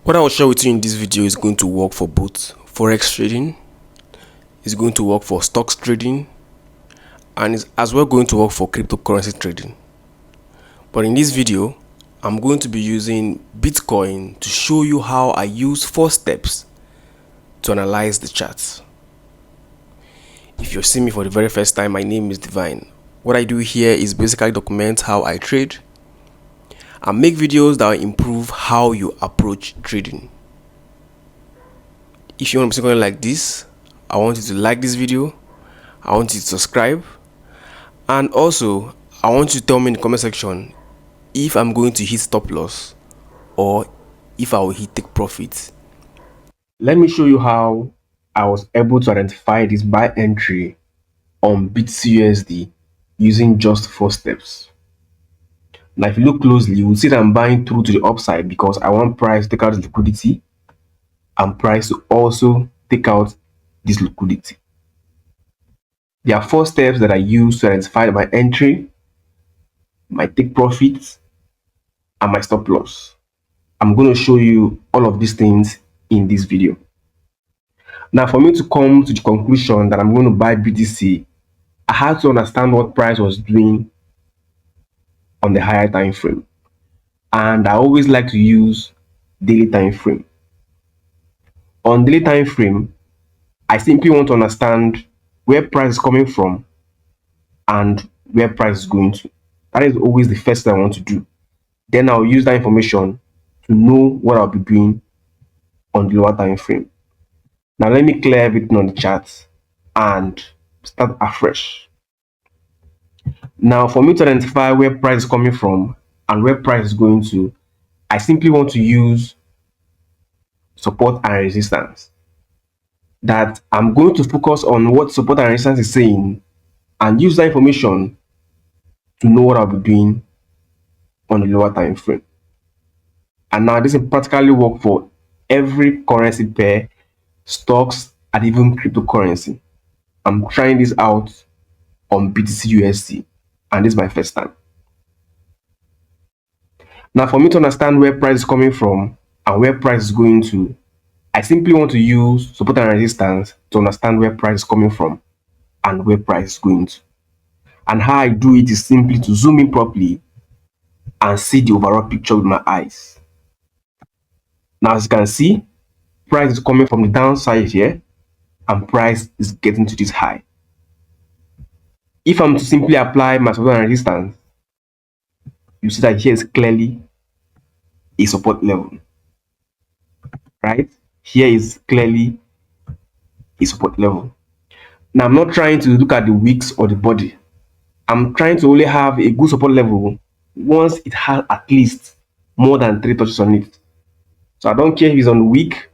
What I will share with you in this video is going to work for both forex trading, it's going to work for stocks trading, and it's as well going to work for cryptocurrency trading. But in this video, I'm going to be using Bitcoin to show you how I use 4 steps to analyze the charts. If you're seeing me for the very first time, my name is Divine. What I do here is basically document how I trade and make videos that will improve how you approach trading. If you want to see something like this, I want you to like this video, I want you to subscribe, and also I want you to tell me in the comment section if I'm going to hit stop loss or if I will hit take profit. Let me show you how I was able to identify this buy entry on BTC using just 4 steps. Now if you look closely, you will see that I'm buying through to the upside because I want price to take out liquidity and price to also take out this liquidity. There are 4 steps that I use to identify my entry, my take profits, and my stop loss. I'm going to show you all of these things in this video. Now for me to come to the conclusion that I'm going to buy BTC, I had to understand what price was doing on the higher time frame, and I always like to use daily time frame. On daily time frame, I simply want to understand where price is coming from and where price is going to. That is always the first thing I want to do. Then I'll use that information to know what I'll be doing on the lower time frame. Now let me clear everything on the chart and start afresh. Now for me to identify where price is coming from and where price is going to, I simply want to use support and resistance. That I'm going to focus on what support and resistance is saying and use that information to know what I'll be doing on the lower time frame. And now this will practically work for every currency pair, stocks, and even cryptocurrency. I'm trying this out on BTC and this is my first time. Now for me to understand where price is coming from and where price is going to, I simply want to use support and resistance to understand where price is coming from and where price is going to. And how I do it is simply to zoom in properly and see the overall picture with my eyes. Now as you can see, price is coming from the downside here and price is getting to this high. If I'm to simply apply my support and resistance, you see that here is clearly a support level, right? Here is clearly a support level. Now I'm not trying to look at the wicks or the body. I'm trying to only have a good support level once it has at least more than 3 touches on it. So I don't care if it's on the wick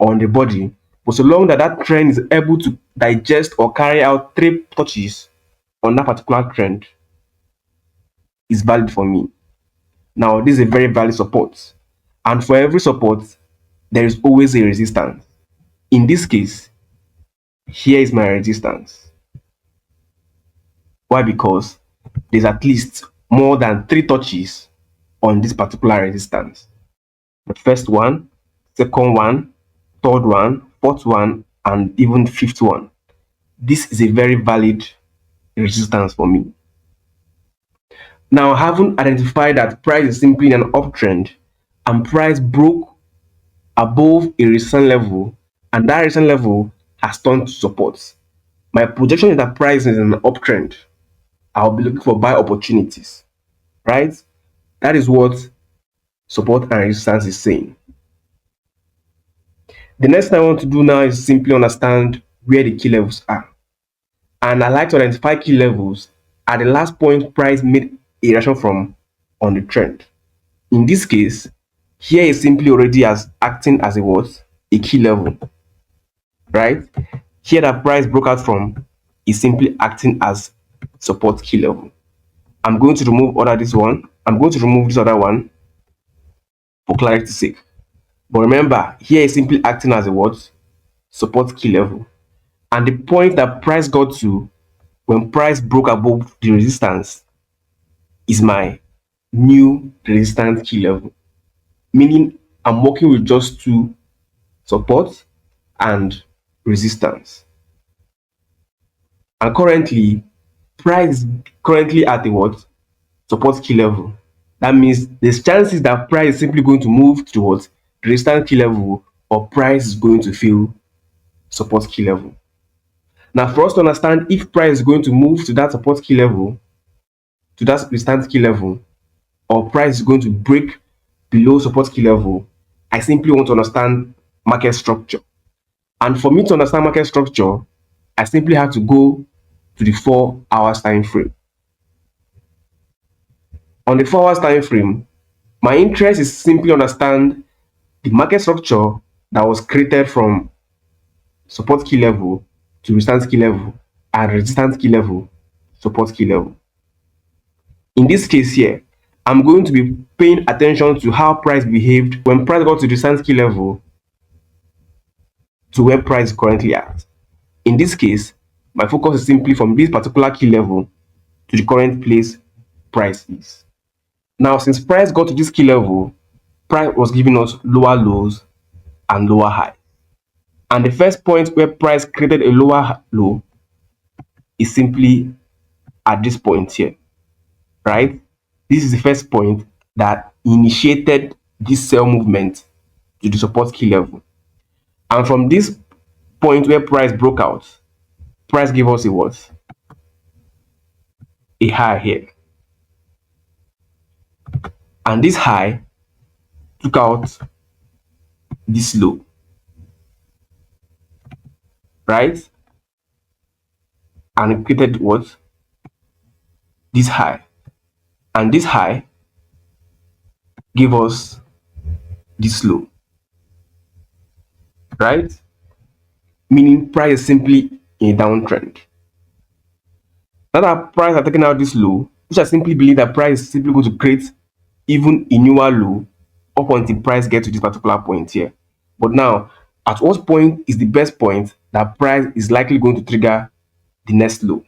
or on the body, but so long that that trend is able to digest or carry out 3 touches on that particular trend, is valid for me. Now this is a very valid support, and for every support there is always a resistance. In this case, here is my resistance. Why? Because there's at least more than 3 touches on this particular resistance. The first one, second one, third one, fourth one, and even fifth one. This is a very valid resistance for me. Now, having identified that price is simply in an uptrend and price broke above a resistance level and that resistance level has turned to support, my projection is that price is in an uptrend. I'll be looking for buy opportunities, right? That is what support and resistance is saying. The next thing I want to do now is simply understand where the key levels are. And I like to identify key levels at the last point price made a reaction from on the trend. In this case, here is simply already as acting as a what? A key level, right? Here that price broke out from is simply acting as support key level. I'm going to remove this one. I'm going to remove this other one for clarity's sake. But remember, here is simply acting as a what? Support key level. And the point that price got to when price broke above the resistance is my new resistance key level. Meaning I'm working with just two: support and resistance. And currently, price is currently at a what? Support key level. That means there's chances that price is simply going to move towards the resistance key level, or price is going to fill support key level. Now, for us to understand if price is going to move to that support key level, to that resistance key level, or price is going to break below support key level, I simply want to understand market structure. And for me to understand market structure, I simply have to go to the 4 hours time frame. On the 4 hours time frame, my interest is simply understand the market structure that was created from support key level to resistance key level and resistance key level, support key level. In this case here, I'm going to be paying attention to how price behaved when price got to the resistance key level to where price is currently at. In this case, my focus is simply from this particular key level to the current place price is. Now, since price got to this key level, price was giving us lower lows and lower high. And the first point where price created a lower low is simply at this point here, right? This is the first point that initiated this sell movement to the support key level. And from this point where price broke out, price gave us a what? A high here. And this high took out this low, right? And it created what? This high. And this high gave us this low, right? Meaning price is simply in a downtrend. Now that price has taken out this low, which I simply believe that price is simply going to create even a newer low up until price gets to this particular point here. But now, at what point is the best point that price is likely going to trigger the next low?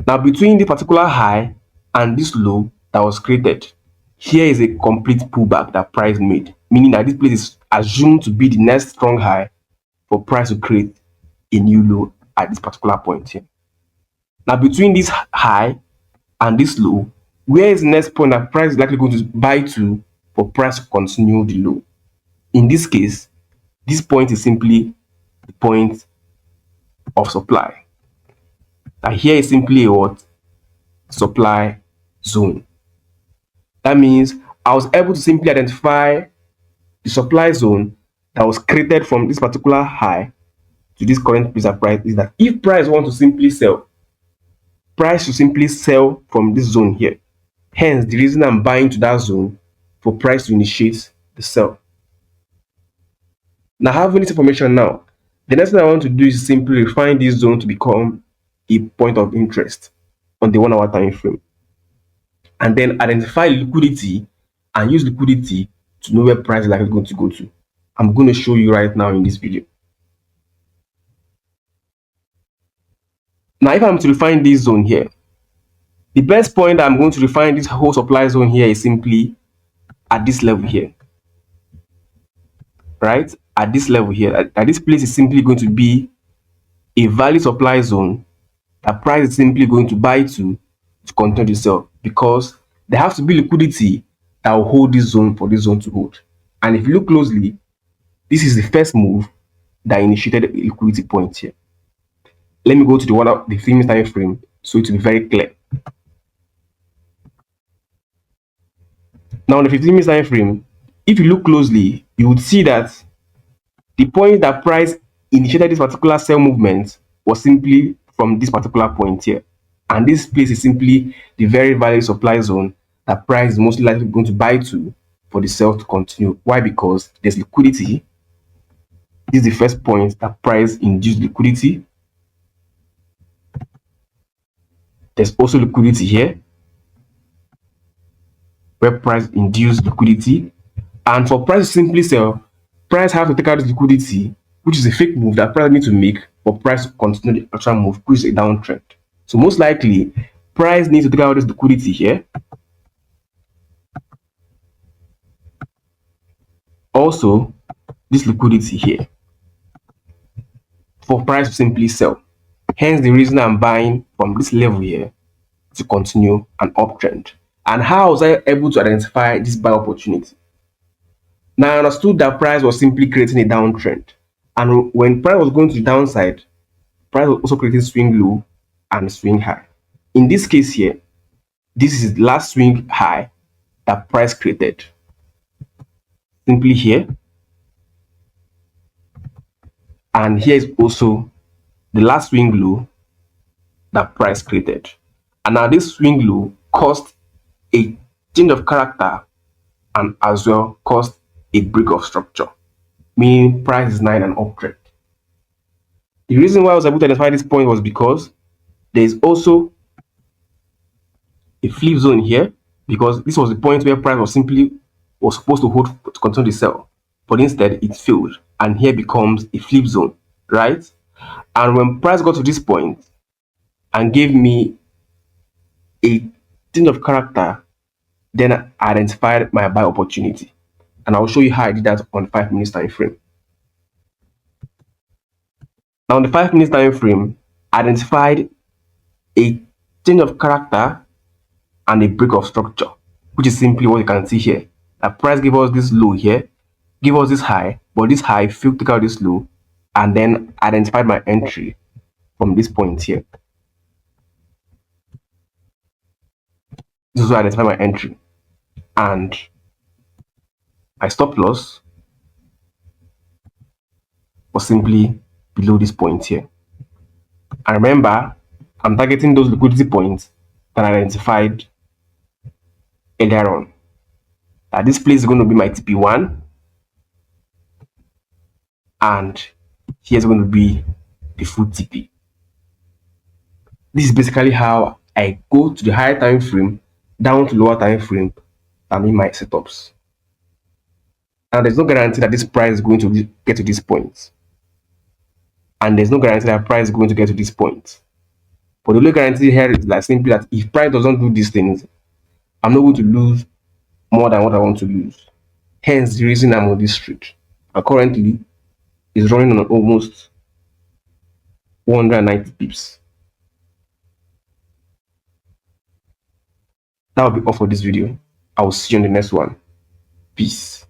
Now, between the particular high and this low that was created, here is a complete pullback that price made, meaning that this place is assumed to be the next strong high for price to create a new low at this particular point here. Now, between this high and this low, where is the next point that price is likely going to buy to for price to continue the low? In this case, this point is simply the point of supply. Now, here is simply a what? Supply zone. That means I was able to simply identify the supply zone that was created from this particular high to this current place of price. Is that if price wants to simply sell, price should simply sell from this zone here. Hence, the reason I'm buying to that zone for price to initiate the sell. Now, having this information now, the next thing I want to do is simply refine this zone to become a point of interest on the 1 hour time frame. And then identify liquidity and use liquidity to know where price is likely going to go to. I'm going to show you right now in this video. Now, if I'm to refine this zone here, the best point I'm going to refine this whole supply zone here is simply at this level here, right? At this level here, at this place is simply going to be a valid supply zone that price is simply going to buy to continue to sell, because there has to be liquidity that will hold this zone for this zone to hold. And if you look closely, this is the first move that initiated a liquidity point here. Let me go to the 3-minute time frame so it will be very clear. Now, on the 15-minute time frame, if you look closely, you would see that the point that price initiated this particular sell movement was simply from this particular point here. And this place is simply the very valid supply zone that price is most likely going to buy to for the sell to continue. Why? Because there's liquidity. This is the first point that price induced liquidity. There's also liquidity here, where price induced liquidity. And for price to simply sell, price have to take out this liquidity, which is a fake move that price needs to make for price to continue the actual move, which is a downtrend. So most likely, price needs to take out this liquidity here Also, this liquidity here for price to simply sell. Hence the reason I'm buying from this level here to continue an uptrend. And how was I able to identify this buy opportunity? Now I understood that price was simply creating a downtrend. And when price was going to the downside, price was also creating swing low and swing high. In this case here, this is the last swing high that price created. Simply here. And here is also the last swing low that price created. And now this swing low caused a change of character and as well caused a break of structure, meaning price is now in an uptrend. The reason why I was able to identify this point was because there is also a flip zone here, because this was the point where price was supposed to hold to continue the sell, but instead it failed, and here becomes a flip zone, right? And when price got to this point and gave me a change of character, then I identified my buy opportunity, and I'll show you how I did that on 5 minutes time frame. Now on the 5 minutes time frame, I identified a change of character and a break of structure, which is simply what you can see here. The price gave us this low here, give us this high, but this high failed to take out this low, and then identified my entry from this point here. This is where I identified my entry, and my stop loss was simply below this point here. And remember, I'm targeting those liquidity points that I identified earlier on. That this place is going to be my TP1, and here's going to be the full TP. This is basically how I go to the higher time frame down to lower time frame and in my setups. Now there's no guarantee that this price is going to get to this point, and there's no guarantee that price is going to get to this point. But the only guarantee here is like simply that if price doesn't do these things, I'm not going to lose more than what I want to lose. Hence the reason I'm on this street. And currently is running on almost 190 pips. That will be all for this video. I will see you in the next one. Peace.